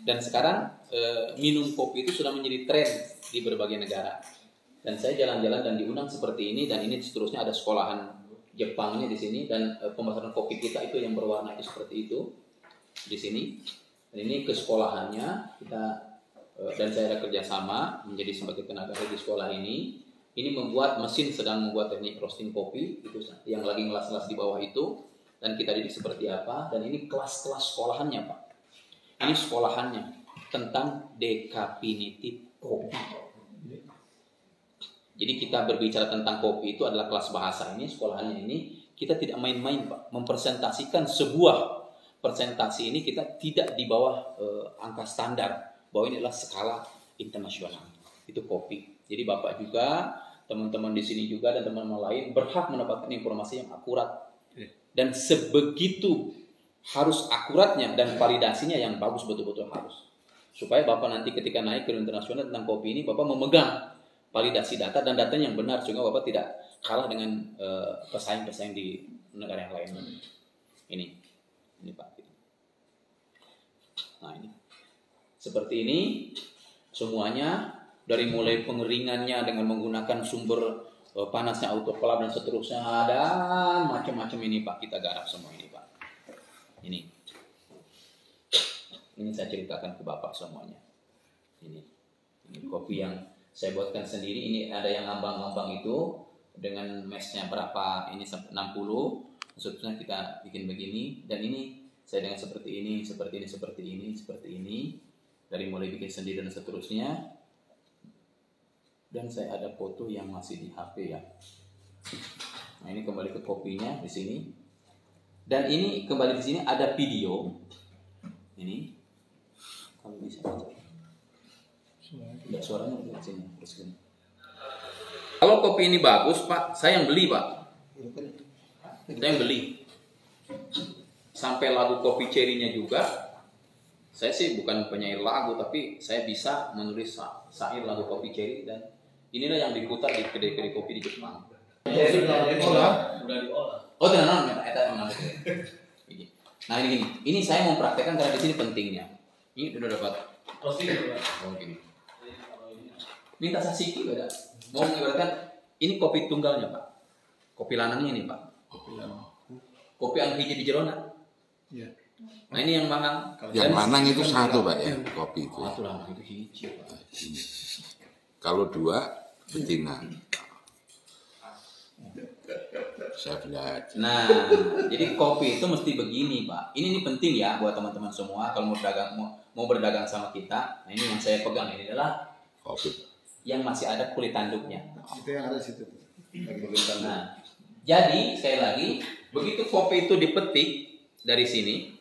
Dan sekarang minum kopi itu sudah menjadi tren di berbagai negara. Dan saya jalan-jalan dan diundang seperti ini, dan ini seterusnya ada sekolahan Jepangnya di sini, dan pemasaran kopi kita itu yang berwarna itu seperti itu di sini. Dan ini ke sekolahannya kita, dan saya ada kerjasama menjadi sebagai tenaga di sekolah ini. Ini membuat mesin sedang membuat teknik roasting kopi itu yang lagi ngelas-ngelas di bawah itu, dan kita didik seperti apa. Dan ini kelas-kelas sekolahannya Pak. Ini sekolahannya tentang decaffeinated kopi. Jadi kita berbicara tentang kopi itu adalah kelas bahasa ini, sekolahannya ini. Kita tidak main-main Pak, mempresentasikan sebuah presentasi ini kita tidak di bawah angka standar, bahwa ini adalah skala internasional. Itu kopi. Jadi Bapak juga, teman-teman di sini juga, dan teman-teman lain berhak mendapatkan informasi yang akurat. Dan sebegitu harus akuratnya dan validasinya yang bagus, betul-betul harus. Supaya Bapak nanti ketika naik ke internasional tentang kopi ini, Bapak memegang validasi data dan datanya yang benar, sehingga Bapak tidak kalah dengan pesaing-pesaing di negara yang lain. Ini Pak. Nah ini seperti ini semuanya, dari mulai pengeringannya dengan menggunakan sumber panasnya autoclave dan seterusnya, dan macam-macam ini Pak, kita garap semua ini Pak. Ini saya ceritakan ke Bapak semuanya. Ini kopi yang saya buatkan sendiri. Ini ada yang ngambang-ngambang itu dengan meshnya berapa, ini sampai 60. Maksudnya kita bikin begini, dan ini saya dengan seperti ini, seperti ini, seperti ini, seperti ini, dari mulai bikin sendiri dan seterusnya. Dan saya ada foto yang masih di HP ya. Nah ini kembali ke kopinya di sini, dan ini kembali di sini ada video. Ini kalau bisa baca. Tidak, suaranya di sini terus gini. Kalau kopi ini bagus Pak, saya yang beli Pak. Saya yang beli. Sampai lagu kopi cerinya juga. Saya sih bukan penyair lagu, tapi saya bisa menulis syair lagu kopi ceri, dan inilah yang diputar di kedai-kedai kopi di Jepang. Udah diolah. Oh, tenang, nah ini saya mau praktekkan karena di sini pentingnya. Ini udah dapat. Oh gini. Minta sasiki ada. Mau mengibaratkan ini kopi tunggalnya Pak. Kopi lanangnya ini Pak. Kopi anu hiji di jerona. Iya. Nah ini yang mahal. Yang lanang itu satu Pak ya, kopi itu. Satu lanang itu hiji Pak. Kalau dua betina. Saya belajar. Nah, jadi kopi itu mesti begini Pak. Ini penting ya buat teman-teman semua kalau mau berdagang sama kita. Nah ini yang saya pegang, ini adalah Kopi yang masih ada kulit tanduknya. Itu yang ada di situ. Nah, jadi sekali lagi, begitu kopi itu dipetik dari sini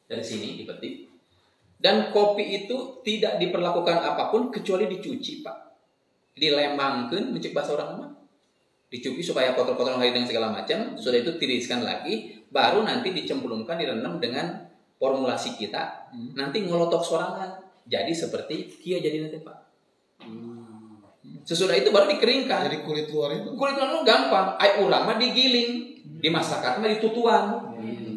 dipetik, dan kopi itu tidak diperlakukan apapun kecuali dicuci Pak. Dilemangkan, mencek bahasa orang mah. Dicuci supaya kotor-kotor lain dengan segala macam. Sudah itu tiriskan lagi, baru nanti dicemplungkan, direndam dengan formulasi kita. Nanti ngelotok sorangan. Jadi seperti kia jadi nanti Pak. Sesudah itu baru dikeringkan. Jadi kulit luar itu gampang. Ai urang mah digiling, dimasakan mah ditutuan.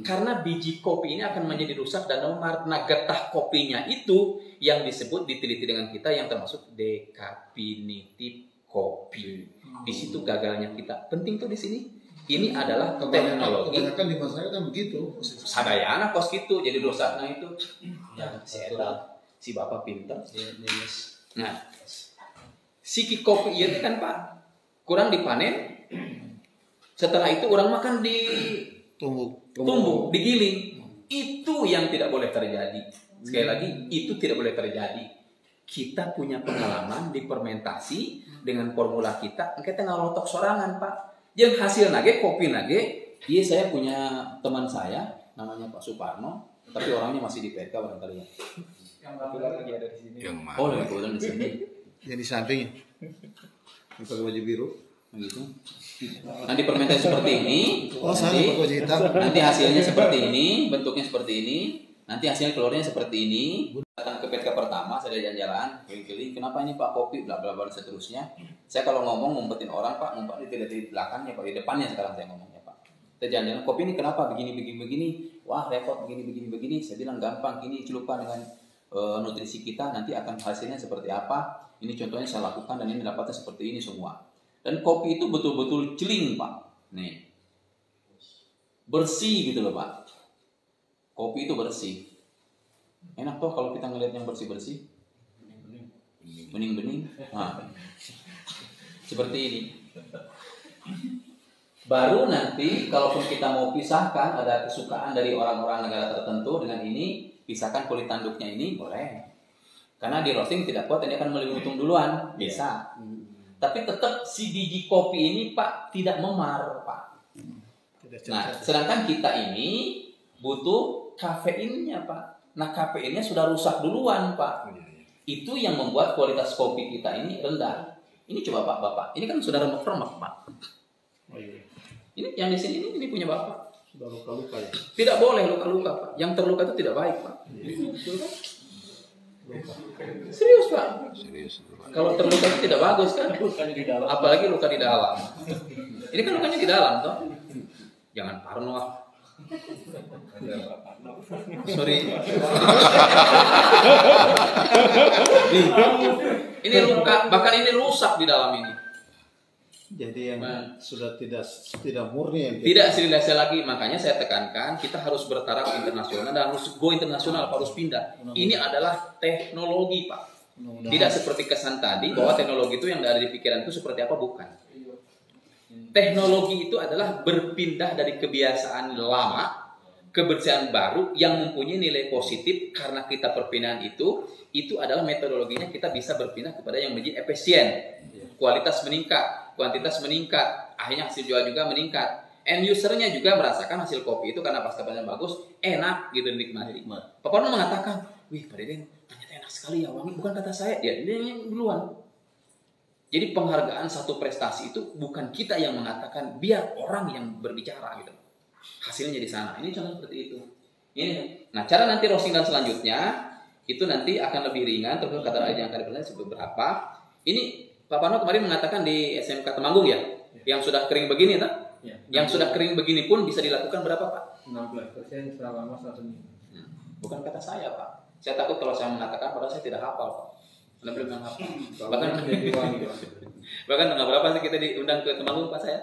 Karena biji kopi ini akan menjadi rusak dan warna getah kopinya itu yang disebut diteliti dengan kita yang termasuk decaffeinated kopi. Di situ gagalnya kita. Penting tuh di sini. Ini adalah teknologi. Kebanyakan di masyarakat kan begitu. Sadayana kos gitu. Jadi dosanya itu. Ya, si bapak pintar. Nah, siki kopi itu kan Pak kurang dipanen. Setelah itu orang makan di tumbuh, digiling. Itu yang tidak boleh terjadi. Sekali lagi, itu tidak boleh terjadi. Kita punya pengalaman di fermentasi dengan formula kita ngalotok sorangan Pak. Yang hasil nage kopi nage. Iya, saya punya teman saya namanya Pak Suparno, tapi orangnya masih di PK barangkali ya. Yang lagi ada di sini. yang mana? Oh, lagi kebetulan di sini. Yang di samping. Yang pakai baju biru. Begitu. Nanti fermentasi seperti ini. Oh, saya pakai baju hitam. Nanti hasilnya seperti ini, bentuknya seperti ini. Nanti hasilnya keluarnya seperti ini. Datang ke PK pertama, saya jalan-jalan, keliling-keliling. Kenapa ini Pak kopi, bla bla bla dan seterusnya. Saya kalau ngomong ngumpetin orang Pak, ngumpetnya tidak di belakangnya Pak, di depannya sekarang saya ngomongnya Pak. Saya jalan-jalan, kopi ini kenapa begini. Wah repot begini. Saya bilang gampang, gini celupkan dengan nutrisi kita nanti akan hasilnya seperti apa. Ini contohnya saya lakukan dan ini dapatnya seperti ini semua. Dan kopi itu betul-betul celing Pak. Nih, bersih gitu loh Pak. Kopi itu bersih. Enak toh kalau kita ngelihat yang bersih-bersih. Bening-bening. Nah, seperti ini. Baru nanti kalaupun kita mau pisahkan, ada kesukaan dari orang-orang negara tertentu dengan ini, pisahkan kulit tanduknya ini boleh. Karena di roasting tidak kuat, dia akan melebih untung duluan, bisa. Tapi tetap si biji kopi ini Pak tidak memar Pak. Nah, sedangkan kita ini butuh kafeinnya Pak. Nah, kafeinnya sudah rusak duluan Pak. Itu yang membuat kualitas kopi kita ini rendah. Ini coba Pak, Bapak. Ini kan sudah remek-remek Pak. Ini yang di sini ini punya Bapak. Sudah luka-luka ya. Tidak boleh luka-luka Pak. Yang terluka itu tidak baik Pak. Betul kan? Serius Pak. Serius itu, Pak. Kalau terluka itu tidak bagus kan? Apalagi luka di dalam. Ini kan lukanya di dalam toh. Jangan parno ah. Sorry. Ini luka, bahkan ini rusak di dalam ini. Jadi yang sudah tidak murni yang Tidak sterilisasi lagi, makanya saya tekankan kita harus bertaraf internasional dan harus go internasional, harus pindah. Ini adalah teknologi Pak. Tidak seperti kesan tadi bahwa teknologi itu yang ada di pikiran itu seperti apa, bukan. Teknologi itu adalah berpindah dari kebiasaan lama, kebersihan baru yang mempunyai nilai positif. Karena kita perpindahan itu adalah metodologinya, kita bisa berpindah kepada yang menjadi efisien. Kualitas meningkat, kuantitas meningkat, akhirnya hasil jual juga meningkat. End usernya juga merasakan hasil kopi itu karena pasca-pasca bagus, enak gitu dinikmati. Pak Parno mengatakan, wih Pak Deden, ternyata enak sekali ya wangi, bukan kata saya, dia yang duluan. Jadi penghargaan satu prestasi itu bukan kita yang mengatakan, biar orang yang berbicara gitu. Hasilnya di sana. Ini contoh seperti itu. Ini. Nah, cara nanti roasting dan selanjutnya itu nanti akan lebih ringan, terus kata lain yang akan diberikan beberapa. Ini Pak Parno kemarin mengatakan di SMK Temanggung ya, yang sudah kering begini tak? Ya. Yang sudah kering begini pun bisa dilakukan berapa Pak? 16% selama 1 minggu. Bukan kata saya Pak. Saya takut kalau saya mengatakan padahal saya tidak hafal Pak. Anda belum hafal. Bahkan tanggal berapa sih kita diundang ke Temanggung Pak saya?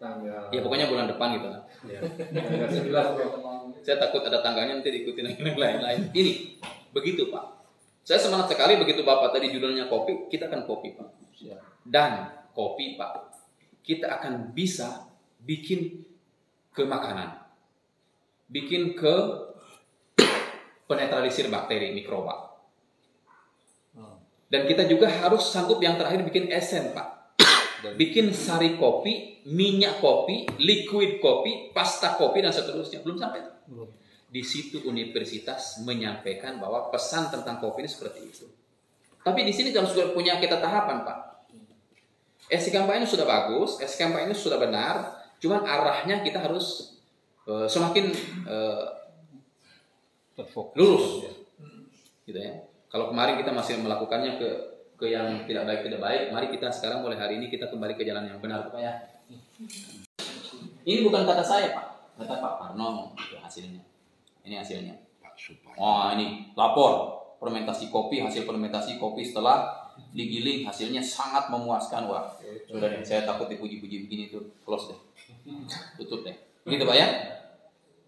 Tanggal. Ya pokoknya bulan depan gitu lah. Ya. Tanggal 11 ke Temanggung. Saya takut ada tanggalnya nanti diikuti yang lain-lain. Ini begitu Pak. Saya semangat sekali begitu Bapak tadi judulnya kopi, kita akan kopi Pak. Dan kopi Pak, kita akan bisa bikin ke makanan, bikin ke penetralisir bakteri mikroba. Dan kita juga harus sanggup yang terakhir bikin esen Pak, bikin sari kopi, minyak kopi, liquid kopi, pasta kopi dan seterusnya. Belum sampai. Di situ universitas menyampaikan bahwa pesan tentang kopi ini seperti itu. Tapi di sini harus punya kita tahapan Pak. SKMP ini sudah bagus, SKMP ini sudah benar, cuman arahnya kita harus semakin lurus, gitu ya. Kalau kemarin kita masih melakukannya ke yang tidak baik, mari kita sekarang mulai hari ini kita kembali ke jalan yang benar, Pak ya. Ini bukan kata saya Pak, kata Pak Parno, itu hasilnya. Ini hasilnya. Oh ini lapor fermentasi kopi, hasil fermentasi kopi setelah digiling hasilnya sangat memuaskan. Wah, sudah deh, saya takut dipuji-puji begini tuh, close deh, tutup deh. Begitu Pak ya.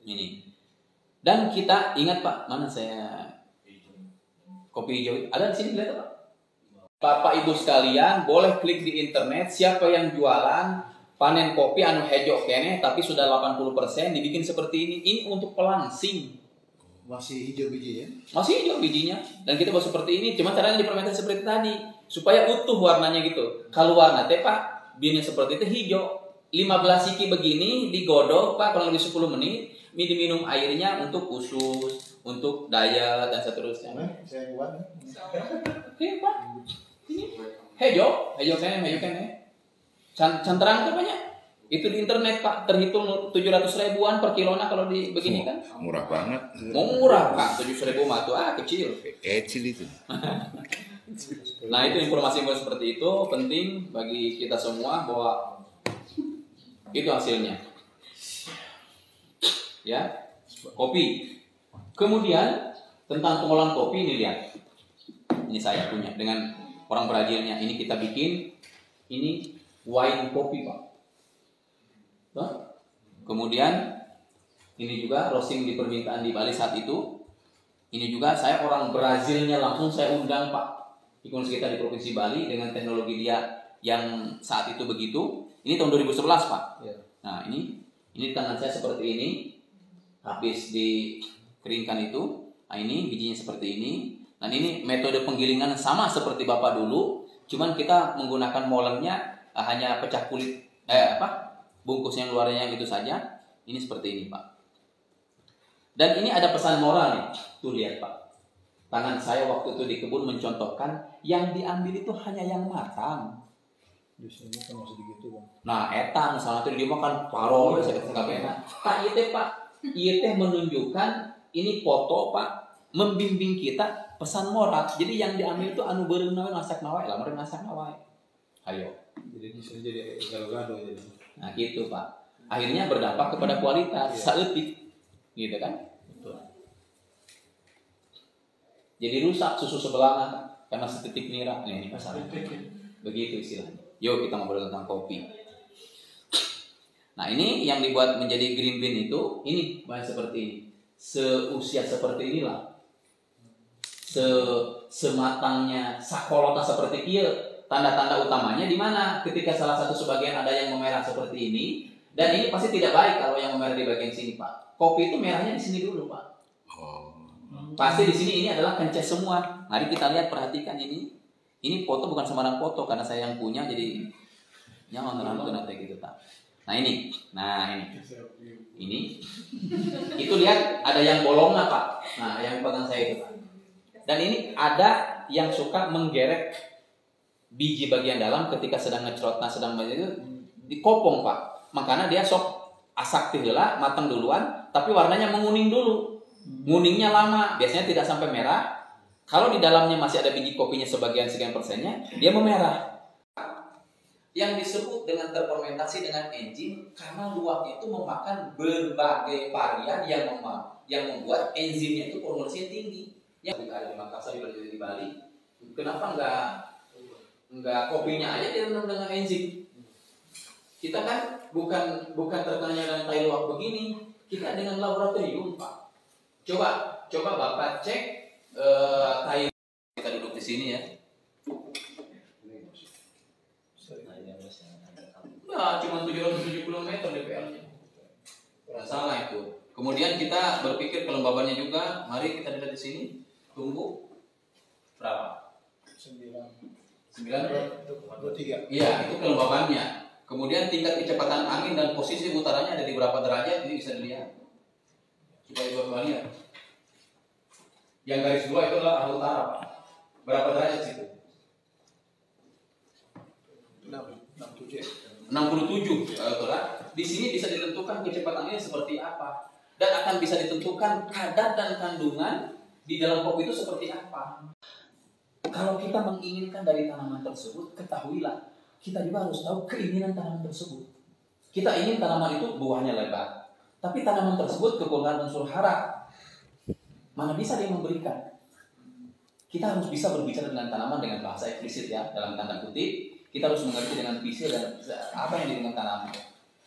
Ini. Dan kita ingat Pak, mana saya kopi hijau itu ada di sini lihat Pak. Bapak Ibu sekalian boleh klik di internet siapa yang jualan panen kopi anu hejo kene tapi sudah 80% dibikin seperti ini. Ini untuk pelangsing. masih hijau biji ya. Masih hijau bijinya. Dan kita buat seperti ini, cuma caranya dipermentasi seperti tadi supaya utuh warnanya gitu. Kalau warna teh Pak, bini seperti itu hijau. 15 siki begini digodok Pak kurang lebih 10 menit, diminum airnya untuk usus, untuk diet dan seterusnya. Saya buat. Oke Pak. Ini hijau kene. Canterang apa banyak? Itu di internet Pak, terhitung 700 ribuan per kilona kalau di begini kan. Murah banget. Murah Pak, 700 ribu mah tuh kecil. Kecil itu. Nah itu informasi seperti itu penting bagi kita semua bahwa itu hasilnya. Ya, kopi. Kemudian tentang pengolahan kopi ini lihat. Ini saya punya dengan orang Brazilnya. Ini kita bikin. Ini wine kopi Pak. Tuh. Kemudian ini juga roasting di permintaan di Bali saat itu. Ini juga saya orang Brazilnya langsung saya undang Pak. Ikunis kita di Provinsi Bali dengan teknologi dia yang saat itu begitu. Ini tahun 2011 Pak. Ya. Nah ini di tangan saya seperti ini. Habis dikeringkan itu. Nah ini bijinya seperti ini. Dan ini metode penggilingan sama seperti Bapak dulu. Cuman kita menggunakan molennya hanya pecah kulit. Bungkus yang luarnya gitu saja. Ini seperti ini Pak. Dan ini ada pesan moral nih. Tuh lihat Pak. Tangan saya waktu itu di kebun mencontohkan yang diambil itu hanya yang matang. Di sini kan masih gitu Bang. Nah, eta misalnya tadi dia makan paro saya kata enak. Pak ieu teh menunjukkan ini foto Pak membimbing kita pesan moral. Jadi yang diambil itu anu beureung nawe masak nawe, lamun masak nawe. Ayo. Jadi di sini jadi gado-gado jadi. Nah, gitu Pak. Akhirnya berdampak kepada kualitas saeutik. Gitu kan? Betul. Jadi rusak susu sebelah karena setitik nira. Nah, ini masalah. Begitu istilahnya. Yuk kita ngobrol tentang kopi. Nah ini yang dibuat menjadi green bean itu, ini bahan seperti ini. Seusia seperti inilah. Sematangnya sakolota seperti kia. Tanda-tanda utamanya di mana? Ketika salah satu sebagian ada yang memerah seperti ini. Dan ini pasti tidak baik kalau yang memerah di bagian sini Pak. Kopi itu merahnya di sini dulu Pak. Pasti di sini ini adalah kencet semua. Mari kita lihat, perhatikan ini. Ini foto bukan sembarang foto karena saya yang punya jadi nyaman nanti gitu tak. Nah ini, ini itu lihat ada yang bolongnya Pak. Nah yang pegang saya itu Pak. Dan ini ada yang suka menggerek biji bagian dalam ketika sedang ngecerotna sedang itu dikopong Pak. Makanya dia sok asak heula, matang duluan, tapi warnanya menguning dulu. Nguningnya lama, biasanya tidak sampai merah. Kalau di dalamnya masih ada biji kopinya sekian persennya, dia memerah. Yang disebut dengan terfermentasi dengan enzim karena luwak itu memakan berbagai varian yang membuat enzimnya itu formulasinya tinggi. Yang ada di Makassar, di Bali, kenapa enggak kopinya aja direndam dengan enzim? Kita kan bukan terkenalnya dengan tai luwak begini, kita dengan laboratorium Pak. Coba Bapak cek tai. Kita duduk di sini ya. Ya, cuma 770 meter DPR-nya. Salah itu. Kemudian kita berpikir kelembabannya juga. Mari kita lihat di sini. Tunggu. Berapa? 9,23. Iya, itu kelembabannya. Kemudian tingkat kecepatan angin dan posisi putarannya ada di berapa derajat, ini bisa dilihat. Supaya Bapak lihat. Yang garis 2 itu adalah arah utara, Pak. Berapa derajat situ? 67. Di sini bisa ditentukan kecepatannya seperti apa. Dan akan bisa ditentukan kadar dan kandungan di dalam kopi itu seperti apa. Kalau kita menginginkan dari tanaman tersebut, ketahuilah, kita juga harus tahu keinginan tanaman tersebut. Kita ingin tanaman itu buahnya lebat, tapi tanaman tersebut kekurangan unsur hara. Mana bisa dia memberikan? Kita harus bisa berbicara dengan tanaman dengan bahasa eksplisit ya, dalam tanda kutip. Kita harus mengerti dengan visi dan apa yang dengan tanaman.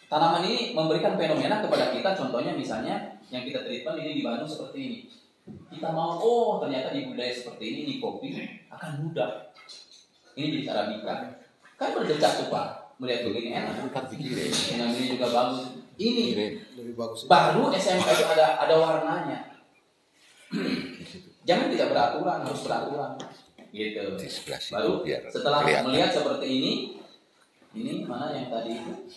Tanaman ini memberikan fenomena kepada kita. Contohnya misalnya yang kita treatment ini di Bandung seperti ini. Kita mau, ternyata di budaya seperti ini di kopi akan mudah. Ini jadi Arabica. Kan berdecak tuh Pak. Melihat begini enak. Yang ini juga bagus. Ini lebih bagus. Baru SMK itu ada warnanya. Jangan tidak beraturan, harus beraturan. Gitu. Baru setelah melihat seperti ini mana yang tadi itu?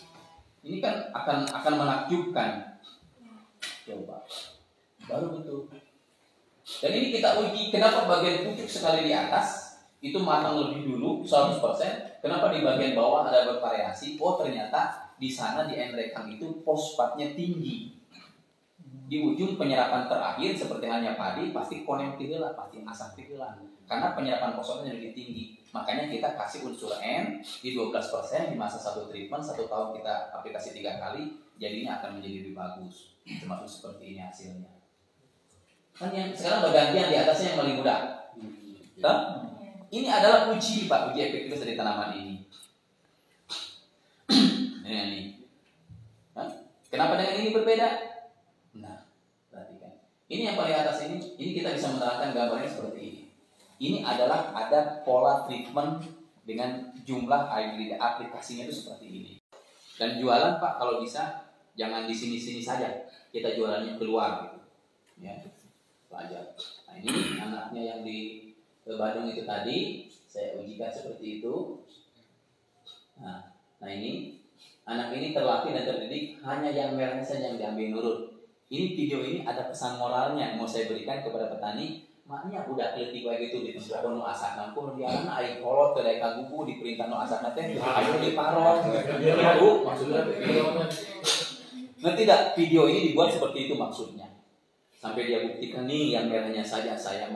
Ini kan akan menakjubkan. Coba. Baru betul. Dan ini kita uji kenapa bagian putih sekali di atas itu matang lebih dulu 100%. Kenapa di bagian bawah ada bervariasi? Oh ternyata di sana di enrekang itu fosfatnya tinggi. Di ujung penyerapan terakhir seperti halnya padi pasti konektivitas pasti asap tidulan. Karena penyerapan fosfatnya lebih tinggi. Makanya kita kasih unsur N di 12% di masa 1 treatment 1 tahun kita aplikasi 3 kali jadinya akan menjadi lebih bagus. Termasuk seperti ini hasilnya. Kan yang sekarang bergantian di atasnya yang paling mudah. Ini adalah uji Pak, uji efektivitas dari tanaman ini. Ini. Kenapa dengan ini berbeda? Nah, perhatikan. Ini yang paling atas ini kita bisa menerangkan gambarnya seperti ini. Ini adalah ada pola treatment dengan jumlah hybrid, aplikasinya itu seperti ini. Dan jualan Pak kalau bisa jangan di sini-sini saja, kita jualannya keluar gitu. Ya, pelajar. Nah ini anaknya yang di Bandung itu tadi saya ujikan seperti itu. Nah ini anak ini terlatih dan terdidik hanya yang merahnya saja yang diambil nurut. Ini video ini ada pesan moralnya yang mau saya berikan kepada petani. Maknya udah keleti kayak gitu di tempat no asak nampur di anak air kolot ke daerah gugu diperintah no asak nate ayo di parong baru maksudnya tidak video ini dibuat seperti itu maksudnya sampai dia buktikan nih yang merahnya saja saya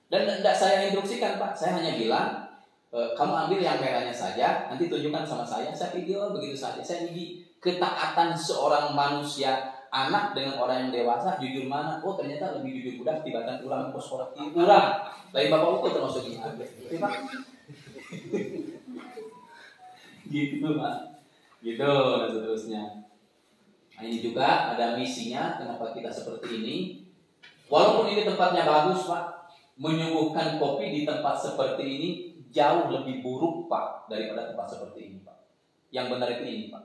dan tidak saya instruksikan Pak, saya hanya bilang kamu ambil yang merahnya saja nanti tunjukkan sama saya video begitu saja. Saya uji ketaatan seorang manusia anak dengan orang yang dewasa jujur mana? Oh ternyata lebih jujur budak dibanding ulang ke sekolah kurang. Lain bapak ukur termasuk ini. Pak. Gitu Pak. Gitu dan seterusnya. Nah, ini juga ada misinya kenapa kita seperti ini. Walaupun ini tempatnya bagus Pak, menyuguhkan kopi di tempat seperti ini jauh lebih buruk Pak daripada tempat seperti ini Pak. Yang benar itu ini Pak.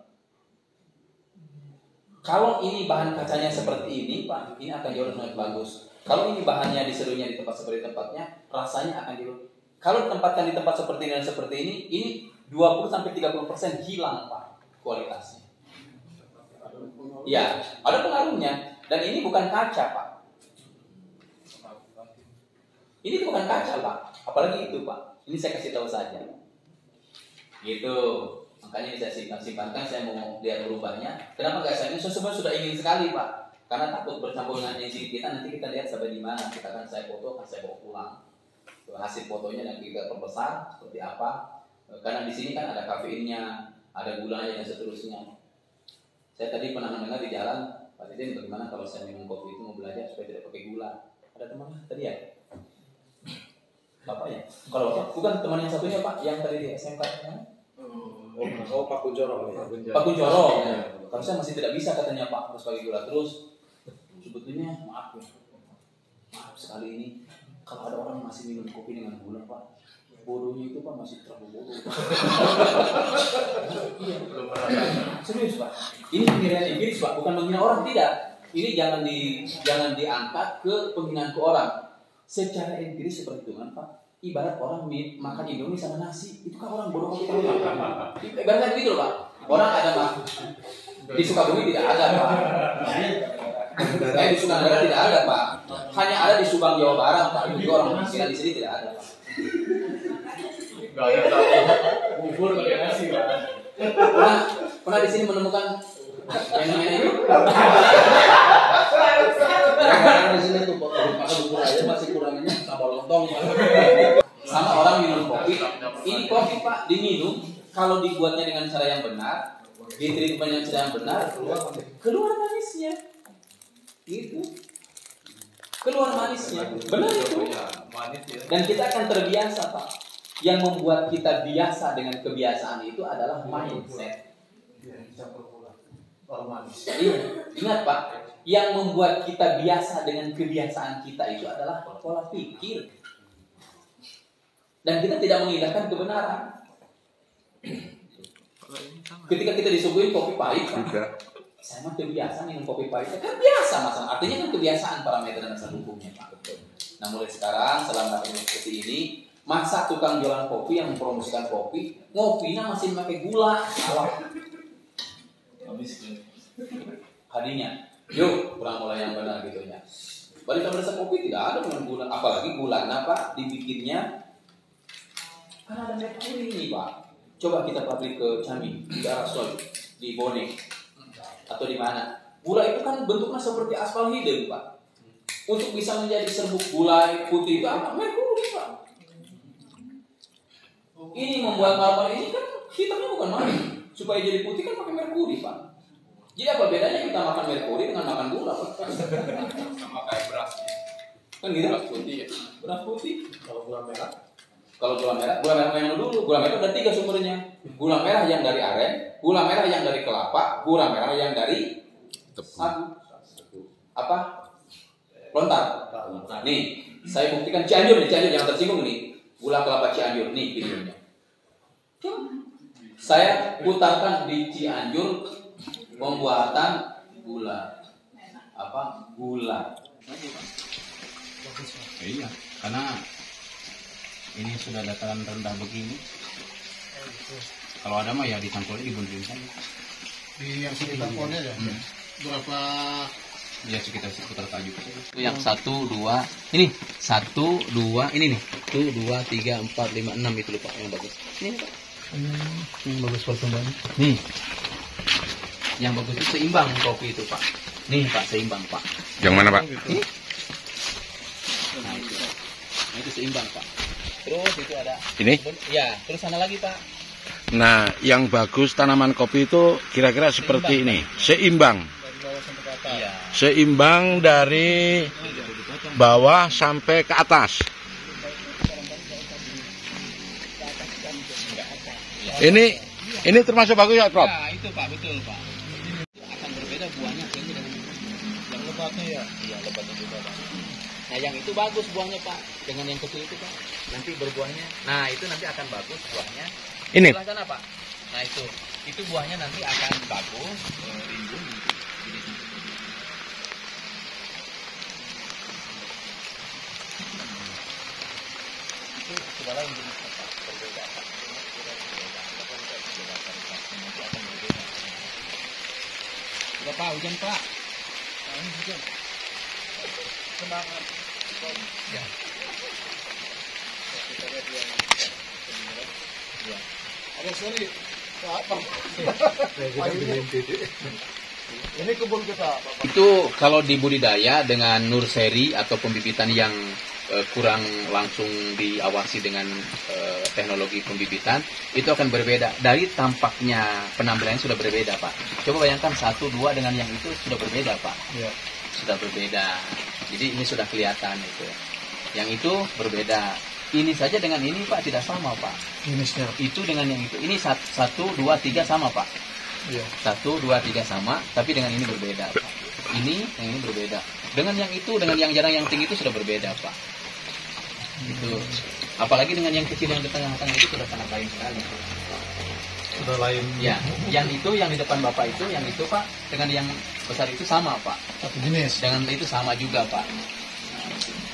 Kalau ini bahan kacanya seperti ini, Pak, ini akan jauh lebih bagus. Kalau ini bahannya diserunya di tempat seperti tempatnya, rasanya akan jauh. Kalau ditempatkan di tempat seperti ini dan seperti ini 20-30% hilang, Pak, kualitasnya. Ya, ada pengaruhnya. Dan ini bukan kaca, Pak. Ini bukan kaca, Pak. Apalagi itu, Pak. Ini saya kasih tahu saja. Gitu. Makanya ini saya simpankan, saya mau lihat berubahnya. Kenapa nggak saya? Ini sebenarnya sudah ingin sekali Pak. Karena takut bercampur dengan izin kita, nanti kita lihat sampai di mana. Kita akan saya foto, akan saya bawa pulang. Hasil fotonya dan kita perbesar seperti apa. Karena di sini kan ada kafeinnya, ada gulanya dan seterusnya. Saya tadi pernah mendengar di jalan, Pak Titin bagaimana kalau saya minum kopi itu mau belajar supaya tidak pakai gula. Ada teman tadi ya? Bapak ya? Kalau Bapak, bukan teman yang satunya Pak, yang tadi di SMK kan? Oh, Pak Kunchoro. Pak Kunchoro, ya. Kalau saya masih tidak bisa katanya Pak, harus pakai gula terus. Sebetulnya maaf sekali ini, kalau ada orang masih minum kopi dengan gula Pak, bodohnya itu Pak masih terlalu bodoh. Iya, serius Pak. Ini penghinaan empiris Pak, bukan menghina orang tidak. Ini jangan diangkat ke penghinaan ke orang. Secara empiris seperti itu kan Pak. Ibarat orang makan Indomie sama nasi, itu kan orang bodoh kopi tahu. Ibaratnya begitu loh Pak. Orang ada di Sukabumi tidak ada Pak. Di Sukabumi tidak ada Pak. Hanya ada di Subang Jawa Barat Pak. Itu orang kemiskinan di sini tidak ada Pak. Bubur pakai nasi Pak. Pernah di sini menemukan yang ini? Karena di sini tuh makan bubur aja masih kurangnya tambah lontong. Sama orang minum kopi, ini kopi Pak diminum kalau dibuatnya dengan cara yang benar, ditreatment dengan cara yang benar, keluar manisnya, gitu, keluar manisnya, benar itu. Dan kita akan terbiasa Pak. Yang membuat kita biasa dengan kebiasaan itu adalah mindset. Iya, ingat Pak. Yang membuat kita biasa dengan kebiasaan kita itu adalah pola pikir. Dan kita tidak mengindahkan kebenaran. Ketika kita disuguhin kopi pahit, Pak, saya mah kebiasaan minum kopi pahit. Kan biasa masalah. Artinya kan kebiasaan parameter dan dasar hukumnya, Pak. Nah mulai sekarang selama seperti ini, masa tukang jualan kopi yang mempromosikan kopi, ngopinya masih pakai gula, salah. Habis hadinya. Yuk, kurang mulai yang benar gitu ya. Balik ke rasa kopi tidak ada dengan gula, apalagi gula apa dibikinnya karena ada merkuri ini Pak. Coba kita pabrik ke Cami, di Arasol, di Bone, atau di mana. Gula itu kan bentuknya seperti aspal hidung Pak. Untuk bisa menjadi serbuk gula putih itu apa? Merkuri Pak. Ini membuat marmer ini kan hitamnya bukan mani. Supaya jadi putih kan pakai merkuri Pak. Jadi apa bedanya kita makan merkuri dengan makan gula? Sama kayak beras. Kan gitu? Beras putih ya. Beras putih. Kalau gula merah. Kalau gula merah yang dulu. Gula merah ada 3 sumbernya. Gula merah yang dari aren, gula merah yang dari kelapa, gula merah yang dari sagu. Apa? Lontar. Nih, saya buktikan Cianjur yang tersinggung nih. Gula kelapa Cianjur nih videonya. Saya putarkan di Cianjur pembuatan gula. Gula. Iya, karena ini sudah dataran rendah begini. Kalau ada mah ya dicangkulnya dibuntuin saja. Di yang sekitar pohonnya ya. Berapa? Ya sekitar seputar kayu. Itu yang 1, 2. Ini 1, 2. Ini nih. 1, 2, 3, 4, 5, 6 itu lupa yang bagus. Ini Pak. Yang bagus pertumbuhannya. Nih. Yang bagus itu seimbang kopi itu Pak. Nih Pak, seimbang Pak. Yang mana Pak? Ini. Nah itu. Nah itu seimbang Pak. Terus itu ada. Ini? Ya, terus sana lagi Pak. Nah, yang bagus tanaman kopi itu kira-kira seperti ini. Seimbang. Iya. Seimbang dari bawah sampai ke atas. Ini termasuk bagus ya, Prof? Ya, itu Pak, betul Pak. Akan berbeda buahnya kayaknya dengan yang lebatnya ya. Iya, lebatnya juga Pak. Nah, yang itu bagus buahnya Pak. Dengan yang kecil itu Pak. Nanti berbuahnya. Nah, itu nanti akan bagus buahnya. Ini. Sebelah sana Pak. Nah, itu buahnya nanti akan bagus, rimbun. Itu sudah lain jenisnya Pak. Berbeda Pak. Sudah Pak, hujan Pak. Nah, ini hujan. Semangat. Ya. Kita lihat yang Ada sorry. Apa? Ini kebun kita, Bapak. Itu kalau di budidaya dengan nurseri atau pembibitan yang kurang langsung diawasi dengan teknologi pembibitan, itu akan berbeda. Dari tampaknya penampilannya sudah berbeda Pak. Coba bayangkan 1, 2 dengan yang itu sudah berbeda Pak. Ya. Sudah berbeda. Jadi ini sudah kelihatan itu. Yang itu berbeda. Ini saja dengan ini Pak tidak sama Pak. Jenisnya. Itu dengan yang itu. Ini 1, 2, 3 sama Pak. Iya. 1, 2, 3 sama, tapi dengan ini berbeda Pak. Ini yang ini berbeda. Dengan yang itu, dengan yang jarang yang tinggi itu sudah berbeda Pak. Itu. Apalagi dengan yang kecil yang di tengah-tengah itu sudah sangat lain sekali. Sudah lain. Ya, yang itu yang di depan Bapak itu, yang itu Pak, dengan yang besar itu sama Pak. Satu jenis. Dengan itu sama juga Pak.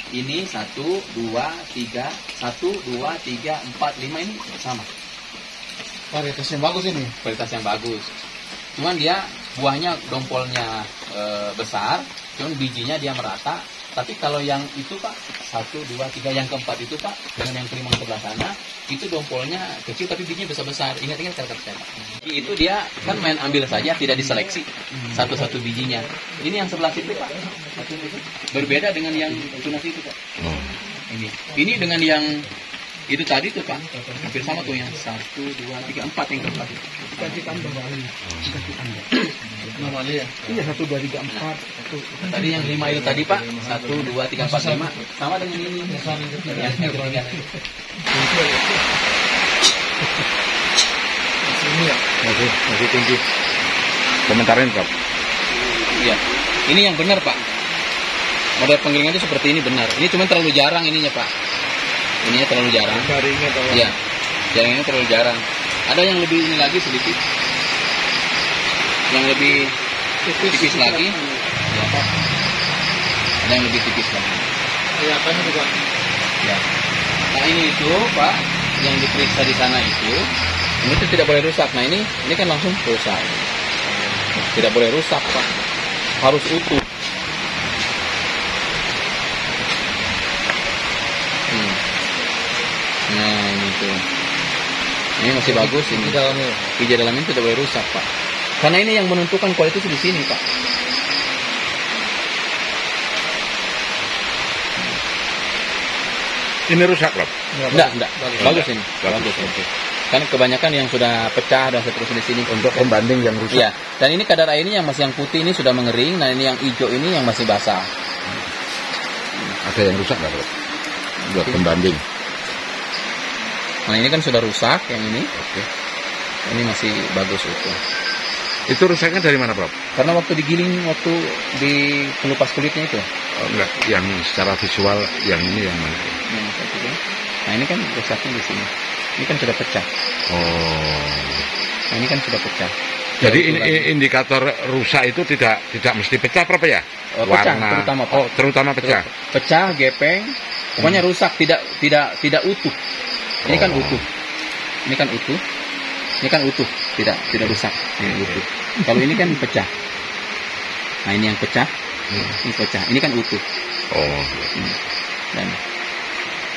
Ini 1, 2, 3, 1, 2, 3, 4, 5 ini sama. Varietas yang bagus ini. Kualitas yang bagus. Cuman dia buahnya dompolnya besar, cuman bijinya dia merata. Tapi kalau yang itu Pak, 1, 2, 3, yang keempat itu Pak, dengan yang kelima sebelah sana, itu dompolnya kecil tapi bijinya besar-besar. Ingat-ingat kata-kata saya Pak. Itu dia kan main ambil saja, tidak diseleksi satu-satu bijinya. Ini yang sebelah situ Pak, berbeda dengan yang tunas itu Pak. Ini dengan yang itu tadi tuh Pak, hampir sama tuh yang 1, 2, 3, 4 yang keempat. Dikasih tambah kali. Namanya ya? Iya, 1, 2, 3, 4. Tadi yang 5 itu tadi Pak, 1, 2, 3, 4, 5. Sama dengan ini. Yang ketiga. Sini ya? Masih tinggi. Komentarin Prof. Iya. Ini yang benar Pak. Model penggilingan itu seperti ini benar. Ini cuma terlalu jarang ininya Pak. Ininya terlalu jarang. Jaringnya kalau. Iya. Jaringnya terlalu jarang. Ada yang lebih ini lagi sedikit. Yang lebih tipis lagi. Ya, Pak. Ada yang lebih tipis lagi. Kelihatannya juga. Ya. Nah ini itu Pak, yang diperiksa di sana itu, ini tuh tidak boleh rusak. Nah ini kan langsung rusak. Tidak boleh rusak Pak. Harus utuh. Nah ini tuh. Ini masih bagus ini. Hijau dalamnya tidak boleh rusak Pak. Karena ini yang menentukan kualitas di sini Pak. Ini rusak Prof. Enggak. Bagus ini. Bagus. Kan kebanyakan yang sudah pecah dan seterusnya di sini. Untuk pembanding yang rusak. Iya. Dan ini kadar airnya yang masih yang putih ini sudah mengering. Nah ini yang hijau ini yang masih basah. Ada yang rusak nggak Prof? Buat pembanding. Nah ini kan sudah rusak yang ini. Oke. Ini masih bagus utuh. Itu rusaknya dari mana, Prof? Karena waktu digiling, waktu di pelupas kulitnya itu. Oh, enggak, yang secara visual yang ini yang mana? Nah ini kan rusaknya di sini. Ini kan sudah pecah. Oh. Nah ini kan sudah pecah. Jadi indikator rusak itu tidak mesti pecah, Prof ya? Pecah terutama, Pak. Oh, terutama pecah. Pecah, gepeng, pokoknya rusak, tidak utuh. Ini kan utuh. Ini kan utuh. Ini kan utuh, tidak rusak. Ini utuh. Kalau ini kan pecah. Nah, ini yang pecah. Ini pecah. Ini kan utuh. Oh. Dan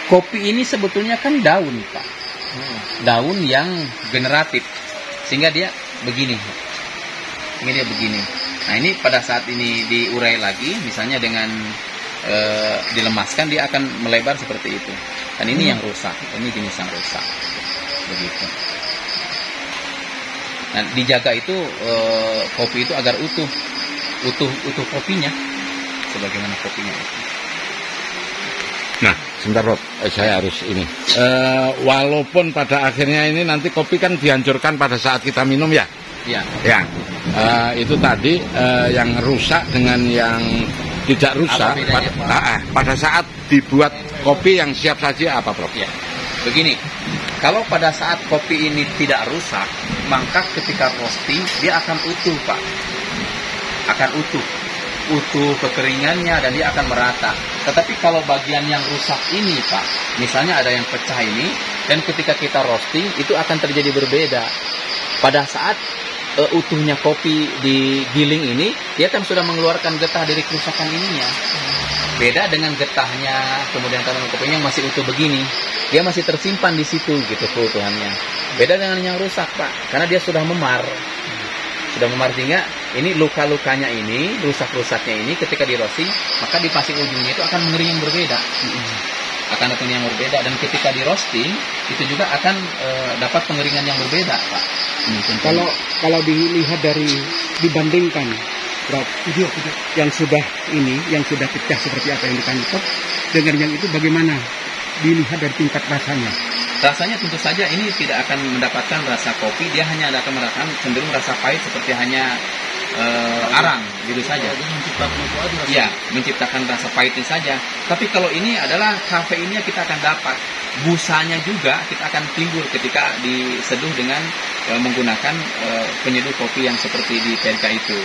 kopi ini sebetulnya kan daun, Pak. Daun yang generatif. Sehingga dia begini. Ini dia begini. Nah, ini pada saat ini diurai lagi, misalnya dengan dilemaskan, dia akan melebar seperti itu. Dan ini yang rusak. Ini jenis yang rusak. Begitu. Nah, dijaga itu kopi itu agar utuh kopinya, sebagaimana kopinya itu. Nah, sebentar, Rob, saya harus ini. Walaupun pada akhirnya ini nanti kopi kan dihancurkan pada saat kita minum ya. Iya. Ya. Itu tadi yang rusak dengan yang tidak rusak. Pada saat dibuat kopi yang siap saji apa, Prof? Ya. Begini. Kalau pada saat kopi ini tidak rusak, maka ketika roasting dia akan utuh, Pak. Akan utuh kekeringannya dan dia akan merata. Tetapi kalau bagian yang rusak ini, Pak, misalnya ada yang pecah ini, dan ketika kita roasting itu akan terjadi berbeda. Pada saat utuhnya kopi digiling ini, dia kan sudah mengeluarkan getah dari kerusakan ininya. Beda dengan getahnya, kemudian tanaman kopinya yang masih utuh begini, dia masih tersimpan di situ gitu keutuhannya. Beda dengan yang rusak, Pak, karena dia sudah memar. Sehingga ini luka-lukanya ini, rusak-rusaknya ini ketika di roasting, maka di passing ujungnya itu akan mengering yang berbeda. Akan ada yang berbeda, dan ketika di roasting itu juga akan dapat pengeringan yang berbeda, Pak. Kalau dilihat dibandingkan Prof, yang sudah pecah seperti apa yang ditangkap dengan yang itu, bagaimana dilihat dari tingkat rasanya? Rasanya tentu saja ini tidak akan mendapatkan rasa kopi, dia hanya akan merasakan cenderung rasa pahit seperti hanya arang gitu saja. Iya, menciptakan rasa pahitnya saja. Tapi kalau ini adalah kafeinnya kita akan dapat, busanya juga kita akan timbul ketika diseduh dengan menggunakan penyeduh kopi yang seperti di TNK itu.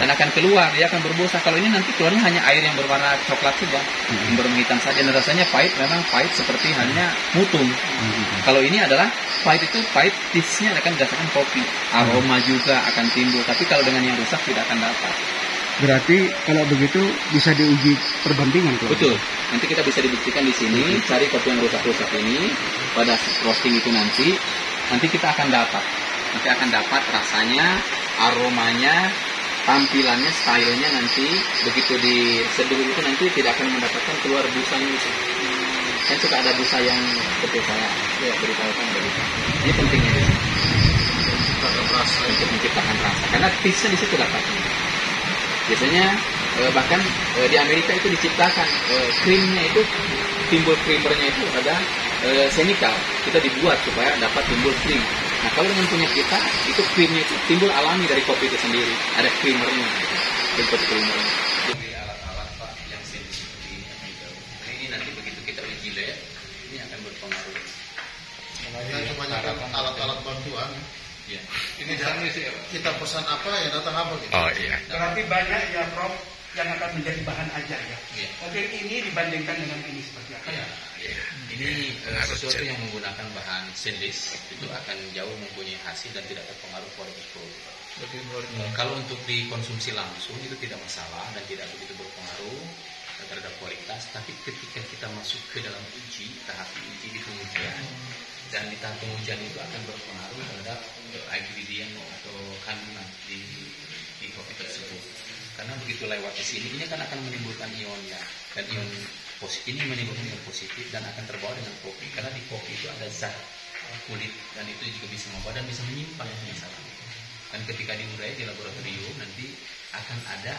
Dan akan keluar, dia akan berbusa. Kalau ini nanti keluarnya hanya air yang berwarna coklat saja, yang berwarna hitam saja. Dan rasanya pahit, memang pahit seperti hanya mutung. Kalau ini adalah pahit, itu pahit tisnya akan dirasakan kopi. Aroma juga akan timbul. Tapi kalau dengan yang rusak tidak akan dapat. Berarti kalau begitu bisa diuji perbandingan, Prof? Betul. Nanti kita bisa dibuktikan di sini, cari kopi yang rusak-rusak ini pada roasting itu nanti kita akan dapat. Nanti akan dapat rasanya, aromanya, tampilannya, stylenya nanti begitu diseduh itu nanti tidak akan mendapatkan keluar busanya itu. Kan suka ada busa yang seperti saya beritahukan begitu. Ini pentingnya di sini. Untuk menciptakan rasa. Karena tipsnya di situ dapatnya. Biasanya bahkan di Amerika itu diciptakan krimnya itu, timbul creamernya itu ada semikal. Kita dibuat supaya dapat timbul krim. Nah kalau dengan punya kita itu krimnya itu timbul alami dari kopi itu sendiri. Ada creamernya, bentuk creamernya. Jadi alat-alat Pak yang seperti ini. Nah ini nanti begitu kita uji lab, ini akan berpengaruh. Kebanyakan alat-alat bantuan. Ya. Ini kita pesan apa ya datang apa gitu. Oh iya. Berarti banyak ya, Prof, yang akan menjadi bahan ajar ya. Iya. Oke, ini dibandingkan dengan ini seperti apa? Ya, ya. Ini sesuatu yang menggunakan bahan stainless itu akan jauh mempunyai hasil dan tidak terpengaruh kualitas produk. Kalau untuk dikonsumsi langsung itu tidak masalah dan tidak begitu berpengaruh terhadap kualitas. Tapi ketika kita masuk ke dalam tahap uji di pengujian, dan di tahap pengujian itu akan berpengaruh terhadap ingredient atau kandungan di kopi tersebut. Karena begitu lewat ke sini, ini kan akan menimbulkan ionnya, dan ion positif ini menimbulkan ion positif dan akan terbawa dengan kopi. Karena di kopi itu ada zat kulit dan itu juga bisa membawa dan bisa menyimpan misalnya. Dan ketika diurai di laboratorium nanti akan ada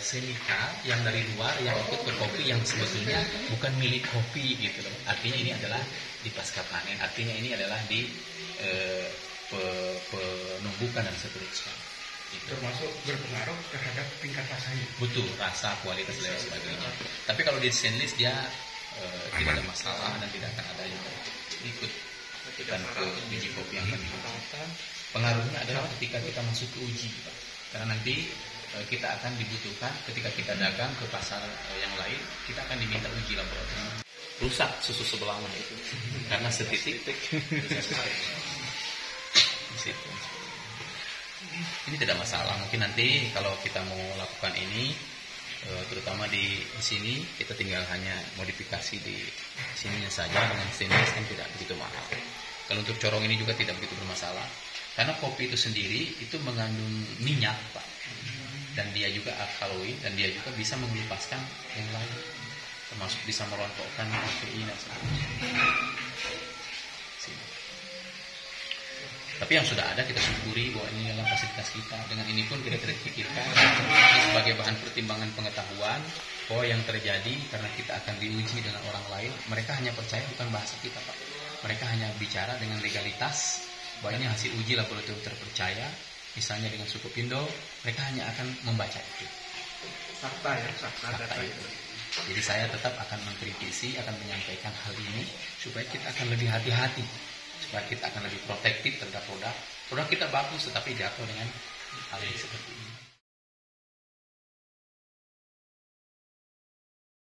semikal yang dari luar yang ikut ke kopi yang sebetulnya bukan milik kopi gitu loh. Artinya ini adalah di pasca panen. Artinya ini adalah di penumbukan dan seterusnya. Termasuk berpengaruh terhadap tingkat rasanya. Betul, rasa, kualitas dan sebagainya. Tapi kalau di stainless dia tidak ada masalah dan tidak akan ada yang ikut dan ke biji kopi yang kami. Pengaruhnya adalah ketika kita masuk ke uji, Pak. Karena nanti kita akan dibutuhkan ketika kita dagang ke pasar yang lain, kita akan diminta uji laboratorium. Rusak susu sebelahnya itu karena setitik. Ini tidak masalah. Mungkin nanti kalau kita mau lakukan ini, terutama di sini, kita tinggal hanya modifikasi di sininya saja dengan stainless kan tidak begitu mahal. Kalau untuk corong ini juga tidak begitu bermasalah. Karena kopi itu sendiri itu mengandung minyak, Pak. Dan dia juga alkaloid dan dia juga bisa mengelupaskan yang lain. Termasuk bisa merontokkan kafein dan sebagainya. Tapi yang sudah ada kita syukuri bahwa ini adalah fasilitas kita. Dengan ini pun kita tidak pikirkan ini sebagai bahan pertimbangan pengetahuan bahwa yang terjadi karena kita akan diuji dengan orang lain, mereka hanya percaya bukan bahasa kita, Pak. Mereka hanya bicara dengan legalitas bahwa ini hasil uji laboratorium terpercaya, misalnya dengan suku Pindo, mereka hanya akan membaca itu. Fakta ya, fakta itu. Jadi saya tetap akan mengkritisi, akan menyampaikan hal ini supaya kita akan lebih hati-hati. Supaya kita akan lebih protektif terhadap produk kita bagus tetapi jatuh dengan hal yang seperti ini.